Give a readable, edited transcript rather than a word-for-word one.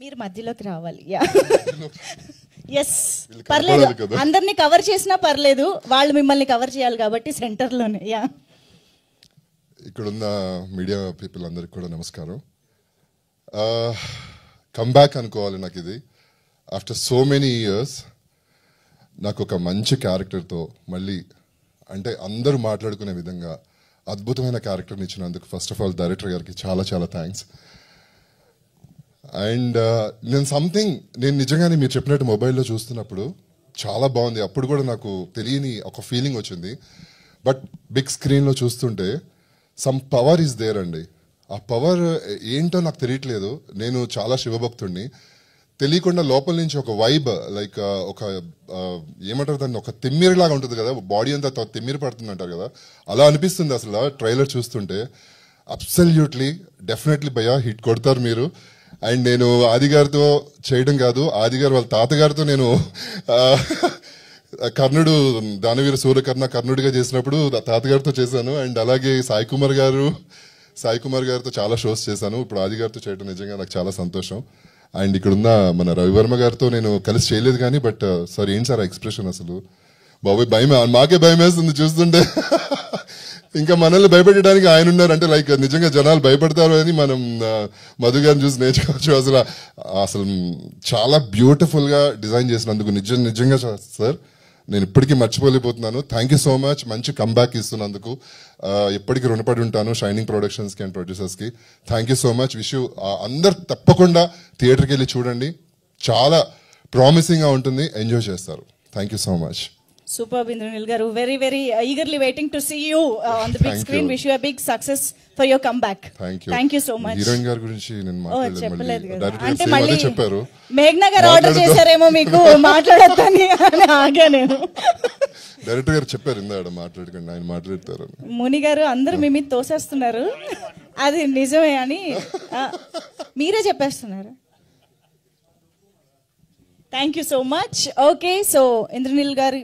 మీరు మధ్యలోకి రావాలి. ఎస్, పర్లేదు, అందరినీ కవర్ చేసినా పర్లేదు, వాళ్ళు మిమ్మల్ని కవర్ చేయాలి కాబట్టి సెంటర్లోనే. యా, ఇక్కడున్న మీడియా పీపుల్ అందరికి కూడా నమస్కారం. కమ్బ్యాక్ అనుకోవాలి నాకు ఇది. ఆఫ్టర్ సో మెనీ ఇయర్స్ నాకు ఒక మంచి క్యారెక్టర్తో మళ్ళీ, అంటే అందరూ మాట్లాడుకునే విధంగా అద్భుతమైన క్యారెక్టర్ని ఇచ్చినందుకు ఫస్ట్ ఆఫ్ ఆల్ డైరెక్టర్ గారికి చాలా చాలా థ్యాంక్స్. అండ్ నేను నిజంగానే మీరు చెప్పినట్టు మొబైల్లో చూస్తున్నప్పుడు చాలా బాగుంది. అప్పుడు కూడా నాకు తెలియని ఒక ఫీలింగ్ వచ్చింది. బట్ బిగ్ స్క్రీన్లో చూస్తుంటే సమ్ పవర్ ఈజ్ దేర్ అండి. ఆ పవర్ ఏంటో నాకు తెలియట్లేదు. నేను చాలా శివభక్తుడిని. తెలియకుండా లోపల నుంచి ఒక వైబ్, లైక్ ఒక ఏమంటారు దాన్ని, ఒక తిమ్మిరిలాగా ఉంటుంది కదా, బాడీ అంతా తిమ్మిరి పడుతుంది అంటారు కదా, అలా అనిపిస్తుంది అసలు ట్రైలర్ చూస్తుంటే. అబ్సల్యూట్లీ డెఫినెట్లీ భయ్యా హిట్ కొడతారు మీరు. అండ్ నేను ఆది గారితో చేయడం కాదు, ఆది గారు వాళ్ళ తాతగారితో నేను కర్ణుడు దానవీర సూర్యకర్ణ కర్ణుడిగా చేసినప్పుడు తాతగారితో చేశాను. అండ్ అలాగే సాయి కుమార్ గారితో చాలా షోస్ చేశాను. ఇప్పుడు ఆది గారితో చేయడం నిజంగా నాకు చాలా సంతోషం. అండ్ ఇక్కడున్న మన రవివర్మ గారితో నేను కలిసి చేయలేదు కానీ, బట్ సార్ ఏంటి సార్ ఎక్స్ప్రెషన్ అసలు బాబోయ్, భయం, మాకే భయం వేస్తుంది చూస్తుంటే. ఇంకా మనల్ని భయపెట్టడానికి ఆయన ఉన్నారు అంటే, లైక్ నిజంగా జనాలు భయపడతారు అని మనం మధు గారిని చూసి నేర్చుకోవచ్చు. అసలు చాలా బ్యూటిఫుల్ గా డిజైన్ చేసినందుకు నిజంగా సార్ నేను ఇప్పటికీ మర్చిపోలేకపోతున్నాను. Thank you so much. మంచి కంబ్యాక్ ఇస్తున్నందుకు ఎప్పటికీ రుణపడి ఉంటాను షైనింగ్ ప్రొడక్షన్స్ కి అండ్ ప్రొడ్యూసర్స్ కి. Thank you so much. Wish you అందరు తప్పకుండా థియేటర్కి వెళ్ళి చూడండి. చాలా ప్రామిసింగ్ గా ఉంటుంది, ఎంజాయ్ చేస్తారు. Thank you so much. Superb, Indranil garu. Very, very eagerly waiting to see you on the big screen. Wish you a big success for your comeback. Thank you so much. Heroine గారి గురించి నేను మాట్లాడలేదు. అంటే మళ్ళీ చెప్పారు మేఘ్నా గారు order చేశారేమో మీకు మాట్లాడొద్దని అని ఆగా నేను. డైరెక్టర్ గారు చెప్పారు ఇందాక మాట్లాడకండి, ఆయన మాట్లాడతారు. ముని గారు అందరూ మీ మీద తోసేస్తున్నారు, అది నిజమే అని మీరే చెప్పేస్తున్నారు. Thank you so much. Okay, so Indraneel గారు